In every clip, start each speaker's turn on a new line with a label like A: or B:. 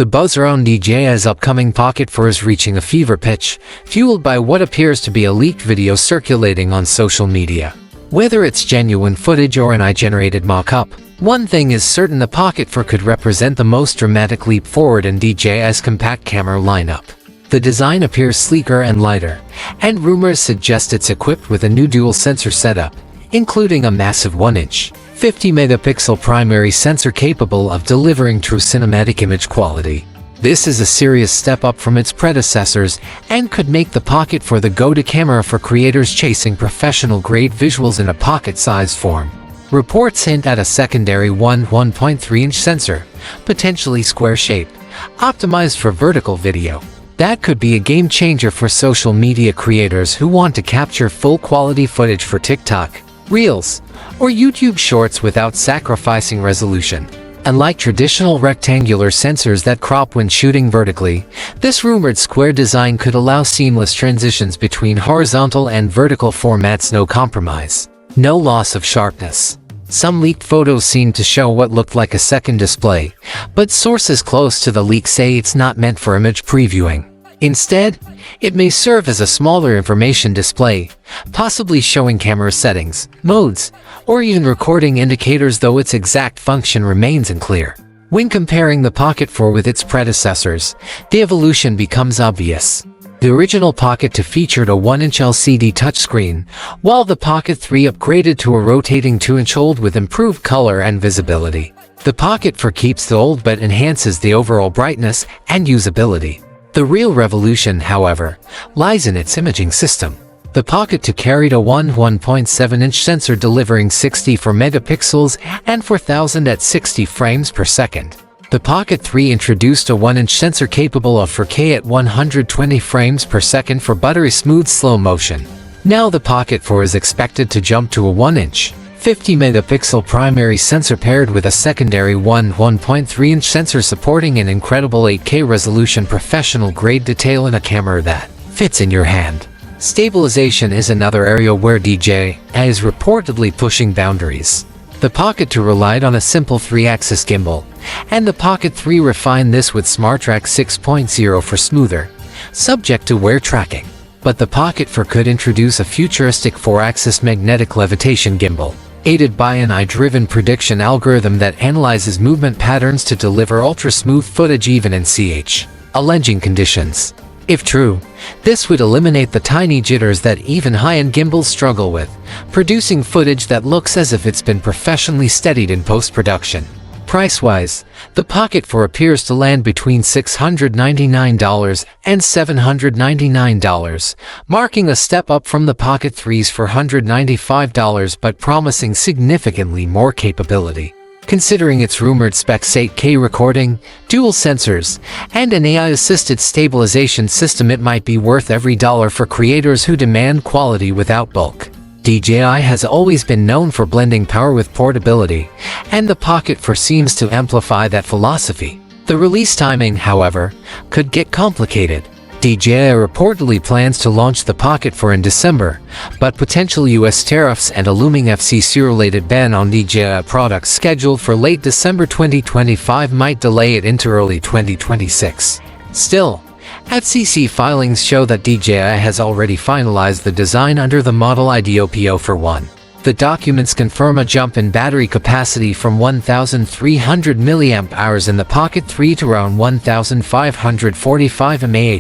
A: The buzz around DJI's upcoming Pocket 4 is reaching a fever pitch, fueled by what appears to be a leaked video circulating on social media. Whether it's genuine footage or an AI-generated mock-up, one thing is certain: the Pocket 4 could represent the most dramatic leap forward in DJI's compact camera lineup. The design appears sleeker and lighter, and rumors suggest it's equipped with a new dual-sensor setup, including a massive 1-inch, 50-megapixel primary sensor capable of delivering true cinematic image quality. This is a serious step up from its predecessors and could make the Pocket 4 the go-to camera for creators chasing professional-grade visuals in a pocket-sized form. Reports hint at a secondary 1.3-inch sensor, potentially square-shaped, optimized for vertical video. That could be a game-changer for social media creators who want to capture full-quality footage for TikTok, Reels, or YouTube Shorts without sacrificing resolution. Unlike traditional rectangular sensors that crop when shooting vertically, this rumored square design could allow seamless transitions between horizontal and vertical formats. No compromise, no loss of sharpness. Some leaked photos seem to show what looked like a second display, but sources close to the leak say it's not meant for image previewing. Instead, it may serve as a smaller information display, possibly showing camera settings, modes, or even recording indicators, though its exact function remains unclear. When comparing the Pocket 4 with its predecessors, the evolution becomes obvious. The original Pocket 2 featured a 1-inch LCD touchscreen, while the Pocket 3 upgraded to a rotating 2-inch OLED with improved color and visibility. The Pocket 4 keeps the OLED but enhances the overall brightness and usability. The real revolution, however, lies in its imaging system. The Pocket 2 carried a 1.7-inch sensor delivering 64 megapixels and 4000 at 60 frames per second. The Pocket 3 introduced a 1-inch sensor capable of 4K at 120 frames per second for buttery smooth slow motion. Now the Pocket 4 is expected to jump to a 1-inch, 50-megapixel primary sensor paired with a secondary 1.3-inch sensor supporting an incredible 8K resolution professional-grade detail in a camera that fits in your hand. Stabilization is another area where DJI is reportedly pushing boundaries. The Pocket 2 relied on a simple 3-axis gimbal, and the Pocket 3 refined this with SmartTrack 6.0 for smoother, subject-to-wear tracking. But the Pocket 4 could introduce a futuristic 4-axis magnetic levitation gimbal, aided by an AI-driven prediction algorithm that analyzes movement patterns to deliver ultra-smooth footage even in challenging conditions. If true, this would eliminate the tiny jitters that even high-end gimbals struggle with, producing footage that looks as if it's been professionally steadied in post-production. Price-wise, the Pocket 4 appears to land between $699 and $799, marking a step up from the Pocket 3's $495 but promising significantly more capability. Considering its rumored specs: 8K recording, dual sensors, and an AI-assisted stabilization system, it might be worth every dollar for creators who demand quality without bulk. DJI has always been known for blending power with portability, and the Pocket 4 seems to amplify that philosophy. The release timing, however, could get complicated. DJI reportedly plans to launch the Pocket 4 in December, but potential US tariffs and a looming FCC-related ban on DJI products scheduled for late December 2025 might delay it into early 2026. Still, FCC filings show that DJI has already finalized the design under the Model ID OPO-1. The documents confirm a jump in battery capacity from 1,300 mAh in the Pocket 3 to around 1,545 mAh,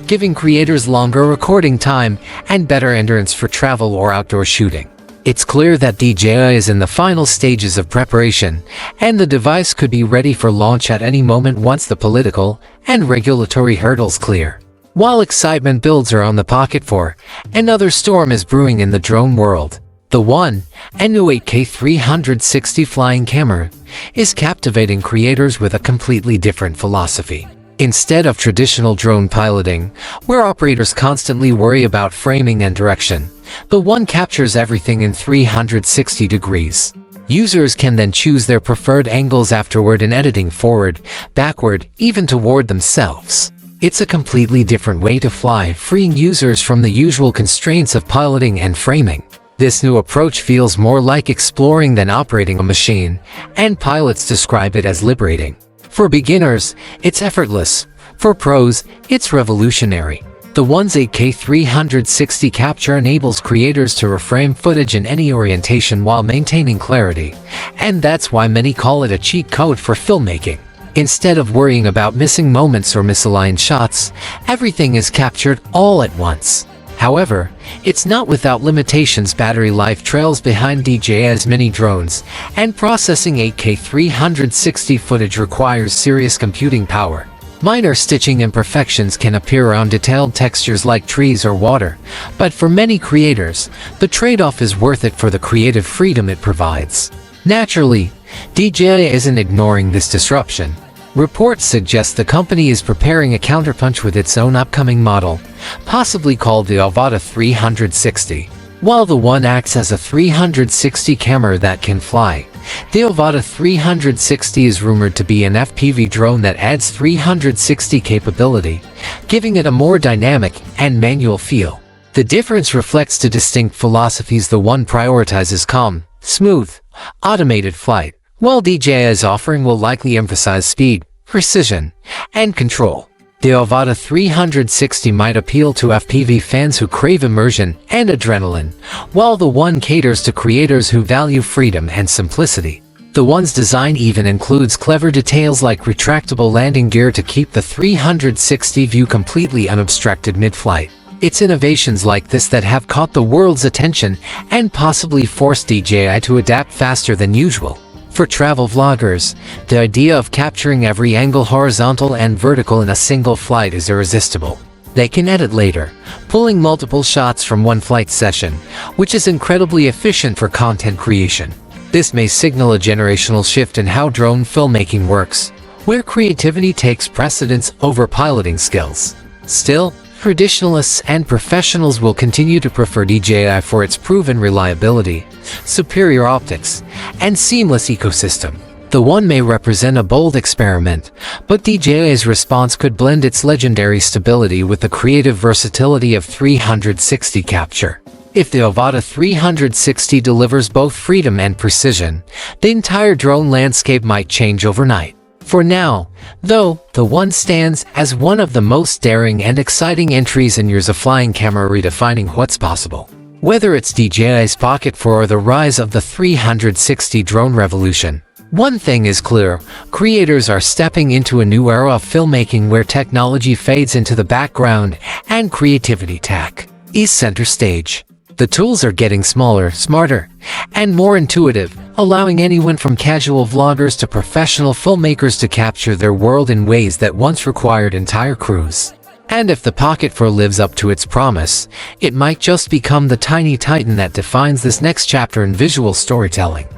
A: giving creators longer recording time and better endurance for travel or outdoor shooting. It's clear that DJI is in the final stages of preparation, and the device could be ready for launch at any moment once the political and regulatory hurdles clear. While excitement builds around the Pocket 4, another storm is brewing in the drone world. The new 8K 360 flying camera is captivating creators with a completely different philosophy. Instead of traditional drone piloting, where operators constantly worry about framing and direction, the One captures everything in 360 degrees. Users can then choose their preferred angles afterward in editing forward, backward, even toward themselves. It's a completely different way to fly, freeing users from the usual constraints of piloting and framing. This new approach feels more like exploring than operating a machine, and pilots describe it as liberating. For beginners, it's effortless. For pros, it's revolutionary. The One's 8K 360 capture enables creators to reframe footage in any orientation while maintaining clarity, and that's why many call it a cheat code for filmmaking. Instead of worrying about missing moments or misaligned shots, everything is captured all at once. However, it's not without limitations. Battery life trails behind DJI's mini drones, and processing 8K 360 footage requires serious computing power. Minor stitching imperfections can appear around detailed textures like trees or water, but for many creators, the trade-off is worth it for the creative freedom it provides. Naturally, DJI isn't ignoring this disruption. Reports suggest the company is preparing a counterpunch with its own upcoming model, possibly called the Avata 360. While the One acts as a 360 camera that can fly, the Avata 360 is rumored to be an FPV drone that adds 360 capability, giving it a more dynamic and manual feel. The difference reflects two distinct philosophies. The One prioritizes calm, smooth, automated flight, while DJI's offering will likely emphasize speed, precision, and control. The Avata 360 might appeal to FPV fans who crave immersion and adrenaline, while the One caters to creators who value freedom and simplicity. The One's design even includes clever details like retractable landing gear to keep the 360 view completely unobstructed mid-flight. It's innovations like this that have caught the world's attention and possibly forced DJI to adapt faster than usual. For travel vloggers, the idea of capturing every angle, horizontal and vertical, in a single flight is irresistible. They can edit later, pulling multiple shots from one flight session, which is incredibly efficient for content creation. This may signal a generational shift in how drone filmmaking works, where creativity takes precedence over piloting skills. Still, traditionalists and professionals will continue to prefer DJI for its proven reliability, superior optics, and seamless ecosystem. The One may represent a bold experiment, but DJI's response could blend its legendary stability with the creative versatility of 360 capture. If the Avata 360 delivers both freedom and precision, the entire drone landscape might change overnight. For now, though, the One stands as one of the most daring and exciting entries in years of flying camera, redefining what's possible. Whether it's DJI's Pocket 4 or the rise of the 360 drone revolution, one thing is clear: creators are stepping into a new era of filmmaking where technology fades into the background and creativity is center stage. The tools are getting smaller, smarter, and more intuitive, allowing anyone from casual vloggers to professional filmmakers to capture their world in ways that once required entire crews. And if the Pocket 4 lives up to its promise, it might just become the tiny titan that defines this next chapter in visual storytelling.